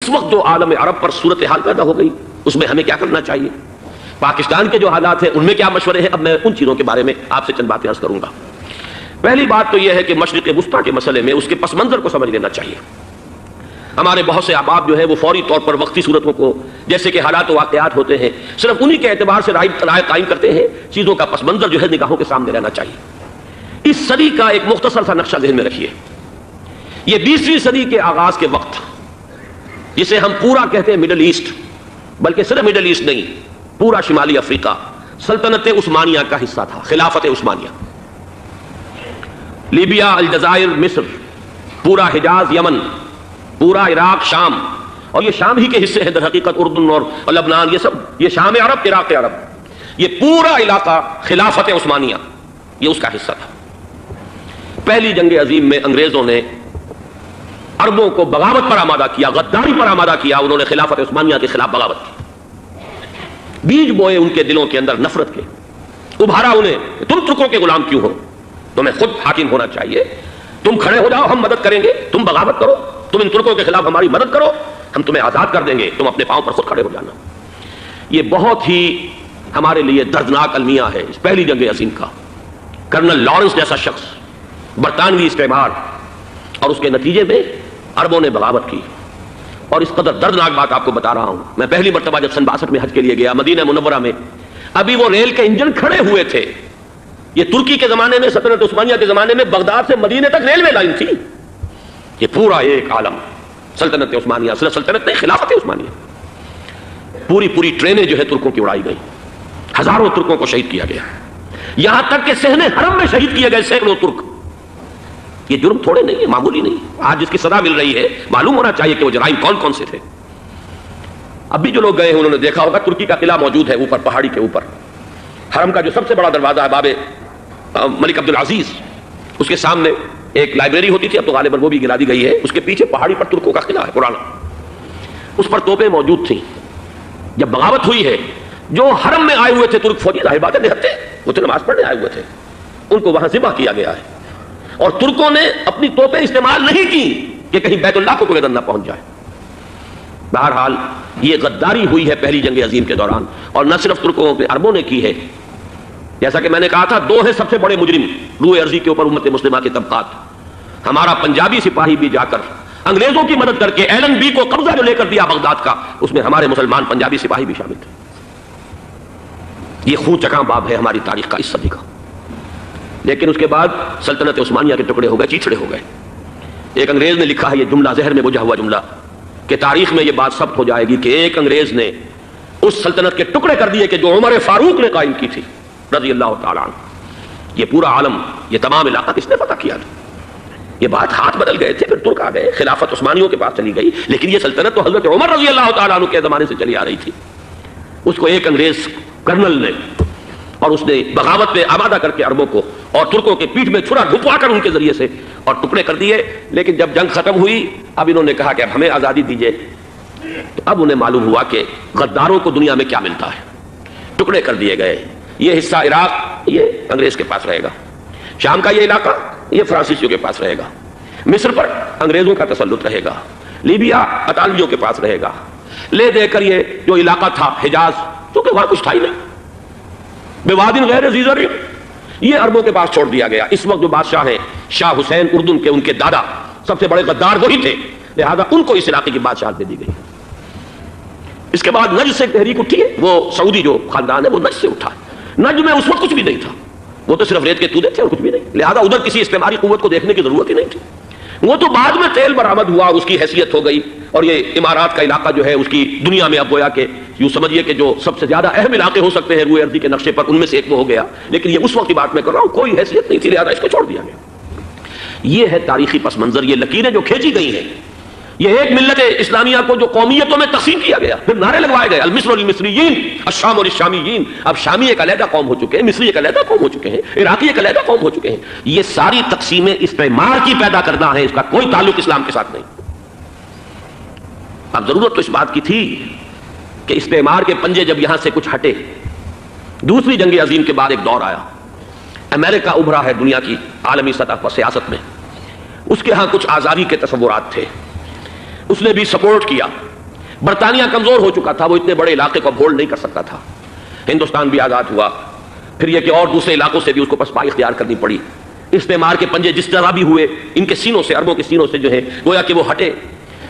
اس وقت جو عالم عرب پر صورتحال پیدا ہو گئی اس میں ہمیں کیا کرنا چاہیے، پاکستان کے جو حالات ہیں ان میں کیا مشورے ہیں، اب میں ان چیزوں کے بارے میں آپ سے چند باتیں عرض کروں گا۔ پہلی بات تو یہ ہے کہ مشرق وسطیٰ کے مسئلے میں اس کے پس منظر کو سمجھ لینا چاہیے۔ ہمارے بہت سے احباب جو ہے وہ فوری طور پر وقتی صورتوں کو، جیسے کہ حالات و واقعات ہوتے ہیں، صرف انہی کے اعتبار سے رائے قائم کرتے ہیں، چیزوں کا پس منظر جو ہے نگاہوں کے سامنے رہنا چاہیے۔ اس صدی کا ایک مختصر سا نقشہ ذہن میں رکھیے۔ یہ 20ویں صدی کے آغاز کے وقت، جسے ہم پورا کہتے ہیں مڈل ایسٹ، بلکہ صرف مڈل ایسٹ نہیں، پورا شمالی افریقہ سلطنت عثمانیہ کا حصہ تھا، خلافت عثمانیہ۔ لیبیا، الجزائر، مصر، پورا حجاز، یمن، پورا عراق، شام، اور یہ شام ہی کے حصے ہیں در حقیقت، اردن اور لبنان، یہ سب یہ شام عرب، عراق عرب، یہ پورا علاقہ خلافت عثمانیہ یہ اس کا حصہ تھا۔ پہلی جنگ عظیم میں انگریزوں نے عربوں کو بغاوت پر آمادہ کیا، غداری پر آمادہ کیا، انہوں نے خلافت عثمانیہ کے خلاف بغاوت کی، بیج بوئے ان کے دلوں کے اندر نفرت کے، ابھارا انہیں کہ تم ترکوں کے غلام کیوں ہو، تمہیں خود حاکم ہونا چاہیے، تم کھڑے ہو جاؤ، ہم مدد کریں گے، تم بغاوت کرو، تم ان ترکوں کے خلاف ہماری مدد کرو، ہم تمہیں آزاد کر دیں گے، تم اپنے پاؤں پر خود کھڑے ہو جانا۔ یہ بہت ہی ہمارے لیے دردناک المیہ ہے اس پہلی جنگ عظیم کا۔ کرنل لارنس جیسا شخص، برطانوی استعمار، اور اس کے نتیجے میں عربوں نے بغاوت کی۔ اور اس قدر دردناک بات آپ کو بتا رہا ہوں، میں پہلی مرتبہ جب سن 62 میں حج کے لیے گیا مدینہ منورہ میں، ابھی وہ ریل کے انجن کھڑے ہوئے تھے۔ یہ ترکی کے زمانے میں، سلطنت عثمانیہ کے زمانے میں بغداد سے مدینے تک ریلوے لائن تھی۔ یہ پورا ایک عالم سلطنت عثمانیہ، صرف سلطنت نہیں، خلافت عثمانیہ، پوری ٹرینیں جو ہے ترکوں کی اڑائی گئی، ہزاروں ترکوں کو شہید کیا گیا، یہاں تک کہ صحن حرم میں شہید کیے گئے سینکڑوں ترک۔ یہ جرم تھوڑے نہیں ہے، معمولی نہیں۔ آج جس کی سزا مل رہی ہے، معلوم ہونا چاہیے کہ وہ جرائم کون کون سے تھے۔ اب بھی جو لوگ گئے ہیں انہوں نے دیکھا ہوگا ترکی کا قلعہ موجود ہے اوپر پہاڑی کے اوپر، حرم کا جو سب سے بڑا دروازہ ہے باب ملک عبد العزیز، اس کے سامنے ایک لائبریری ہوتی تھی، اب تو غالباً وہ بھی گرا دی گئی ہے، اس کے پیچھے پہاڑی پر ترکوں کا قلعہ ہے پرانا، اس پر توپیں موجود تھیں۔ جب بغاوت ہوئی ہے، جو حرم میں آئے ہوئے تھے ترک فوجی، ظاہر بات ہے نہتے، وہ تو نماز پڑھنے آئے ہوئے تھے، ان کو وہاں ذبح کیا گیا ہے، اور ترکوں نے اپنی توپیں استعمال نہیں کی کہ کہیں بیت اللہ کو کوئی نہ پہنچ جائے۔ بہرحال یہ غداری ہوئی ہے پہلی جنگ عظیم کے دوران، اور نہ صرف ترکوں کے، عربوں نے کی ہے۔ جیسا کہ میں نے کہا تھا، دو ہیں سب سے بڑے مجرم روئے ارضی کے اوپر امت مسلمہ کے طبقات۔ ہمارا پنجابی سپاہی بھی جا کر انگریزوں کی مدد کر کے ایلن بی کو قبضہ جو لے کر دیا بغداد کا، اس میں ہمارے مسلمان پنجابی سپاہی بھی شامل تھے۔ یہ خون چکاں باب ہے ہماری تاریخ کا اس صدی کا۔ لیکن اس کے بعد سلطنت عثمانیہ کے ٹکڑے ہو گئے، چیچڑے ہو گئے۔ ایک انگریز نے لکھا ہے یہ جملہ، ذہن میں بجھا ہوا جملہ، کہ تاریخ میں یہ بات ثبت ہو جائے گی کہ ایک انگریز نے اس سلطنت کے ٹکڑے کر دیے کہ جو عمر فاروق نے قائم کی تھی رضی اللہ تعالیٰ عنہ۔ یہ پورا عالم، یہ تمام علاقہ کس نے فتح کیا تھا؟ یہ بات ہاتھ بدل گئے تھے، پھر ترک آ گئے، خلافت عثمانیوں کے پاس چلی گئی، لیکن یہ سلطنت تو حضرت عمر رضی اللہ تعالیٰ عنہ کے زمانے سے چلی آ رہی تھی۔ اس کو ایک انگریز کرنل نے، اور اس نے بغاوت پہ آمادہ کر کے عربوں کو اور ترکوں کے پیٹھ میں چھرا گھپوا کر ان کے ذریعے سے اور ٹکڑے کر دیے۔ لیکن جب جنگ ختم ہوئی، اب انہوں نے کہا کہ اب ہمیں آزادی دیجیے، تو اب انہیں معلوم ہوا کہ غداروں کو دنیا میں کیا ملتا ہے، ٹکڑے کر دیے گئے۔ یہ حصہ عراق یہ انگریز کے پاس رہے گا، شام کا یہ علاقہ یہ فرانسیسیوں کے پاس رہے گا، مصر پر انگریزوں کا تسلط رہے گا، لیبیا اطالویوں کے پاس رہے گا، لے دے کر یہ جو علاقہ تھا حجاز، کیونکہ وہاں کچھ تھا ہی نہیں، بوادن غیر ذی زرع، یہ عربوں کے پاس چھوڑ دیا گیا۔ اس وقت جو بادشاہ ہیں شاہ حسین اردن کے، ان کے دادا سب سے بڑے غدار وہی تھے، لہذا ان کو اس علاقے کی بادشاہت دے دی گئی۔ اس کے بعد نجد سے ایک تحریک اٹھی ہے، وہ سعودی جو خاندان ہے وہ نجد سے اٹھا۔ نجد میں اس وقت کچھ بھی نہیں تھا، وہ تو صرف ریت کے تودے تھے اور کچھ بھی نہیں، لہذا ادھر کسی استعماری قوت کو دیکھنے کی ضرورت ہی نہیں تھی۔ وہ تو بعد میں تیل برآمد ہوا اور اس کی حیثیت ہو گئی، اور یہ امارات کا علاقہ جو ہے اس کی دنیا میں اب گویا کہ یوں سمجھیے کہ جو سب سے زیادہ اہم علاقے ہو سکتے ہیں روئے ارضی کے نقشے پر، ان میں سے ایک وہ ہو گیا۔ لیکن یہ اس وقت کی بات میں کر رہا ہوں، کوئی حیثیت نہیں تھی، لہذا اس کو چھوڑ دیا گیا۔ یہ ہے تاریخی پس منظر، یہ لکیریں جو کھینچی گئی ہیں، یہ ایک ملت اسلامیہ کو جو قومیتوں میں تقسیم کیا گیا، پھر نعرے لگوائے گئے المصر للمصریین، الشام للشامیین۔ اب شامی ایک علیحدہ قوم ہو چکے ہیں، مصری ایک علیحدہ قوم ہو چکے ہیں، عراقی ایک علیحدہ قوم ہو چکے ہیں۔ یہ ساری تقسیمیں استعمار کی پیدا کرنا ہے، اس کا کوئی تعلق اسلام کے ساتھ نہیں۔ اب ضرورت تو اس بات کی تھی کہ استعمار کے پنجے جب یہاں سے کچھ ہٹے، دوسری جنگ عظیم کے بعد ایک دور آیا، امریکہ ابھرا ہے دنیا کی عالمی سطح پر سیاست میں، اس کے ہاں کچھ آزادی کے تصورات تھے، اس نے بھی سپورٹ کیا برطانیہ کمزور ہو چکا تھا، وہ اتنے بڑے علاقے کو ہولڈ نہیں کر سکتا تھا. ہندوستان بھی آزاد ہوا، پھر یہ کہ اور دوسرے علاقوں سے بھی اس کو پسپائی اختیار کرنی پڑی. استعمار کے پنجے جس طرح بھی ہوئے ان کے سینوں سے، عربوں کے سینوں سے جو ہے گویا کہ وہ ہٹے.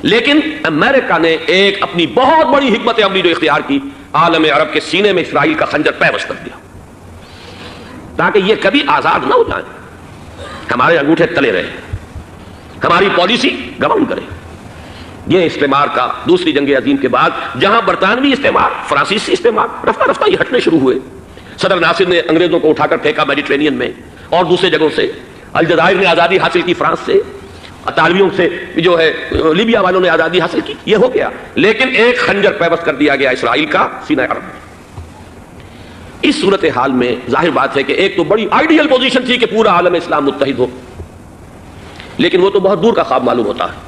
لیکن امریکہ نے ایک اپنی بہت بڑی حکمت عملی جو اختیار کی، عالم عرب کے سینے میں اسرائیل کا خنجر پیوست کر دیا تاکہ یہ کبھی آزاد نہ ہو جائیں، ہمارے انگوٹھے تلے رہے، ہماری پالیسی گورن کرے. یہ استعمار کا دوسری جنگ عظیم کے بعد جہاں برطانوی استعمار، فرانسیسی استعمار رفتہ رفتہ یہ ہٹنے شروع ہوئے. صدر ناصر نے انگریزوں کو اٹھا کر پھینکا میڈیٹرینین میں اور دوسرے جگہوں سے. الجزائر نے آزادی حاصل کی فرانس سے، اطالویوں سے جو ہے لیبیا والوں نے آزادی حاصل کی. یہ ہو گیا، لیکن ایک خنجر پیوست کر دیا گیا اسرائیل کا سینہ عرب میں. اس صورتحال میں ظاہر بات ہے کہ ایک تو بڑی آئیڈیل پوزیشن تھی کہ پورا عالم اسلام متحد ہو، لیکن وہ تو بہت دور کا خواب معلوم ہوتا ہے.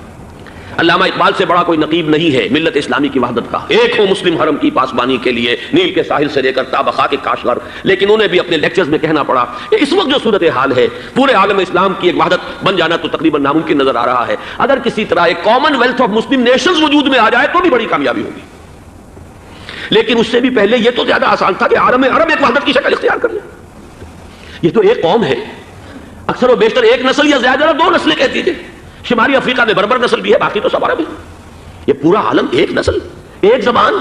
علامہ اقبال سے بڑا کوئی نقیب نہیں ہے ملت اسلامی کی وحدت کا. ایک ہو مسلم حرم کی پاسبانی کے لیے نیل کے ساحل سے لے کر تا بخا کے کاشغر. لیکن انہیں بھی اپنے لیکچرز میں کہنا پڑا کہ اس وقت جو صورتحال ہے پورے عالم اسلام کی ایک وحدت بن جانا تو تقریباً ناممکن نظر آ رہا ہے. اگر کسی طرح ایک common wealth of Muslim nations وجود میں آ جائے تو بھی بڑی کامیابی ہوگی. لیکن اس سے بھی پہلے یہ تو زیادہ آسان تھا کہ عالم عرب ایک وحدت کی شکل اختیار کر لے. یہ تو ایک قوم ہے، اکثر و بیشتر ایک نسل یا زیادہ دو نسلیں کہتی تھے. شمالی افریقہ میں بربر نسل بھی ہے، باقی تو سب عرب ہے. یہ پورا عالم ایک نسل، ایک زبان،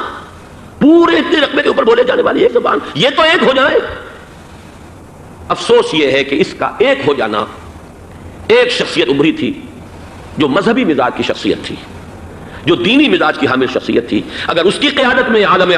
پورے اتنے رقبے کے اوپر بولے جانے والی ایک زبان، یہ تو ایک ہو جائے. افسوس یہ ہے کہ اس کا ایک ہو جانا، ایک شخصیت ابھری تھی جو مذہبی مزاج کی شخصیت تھی، جو دینی مزاج کی حامل شخصیت تھی. اگر اس کی قیادت میں عالم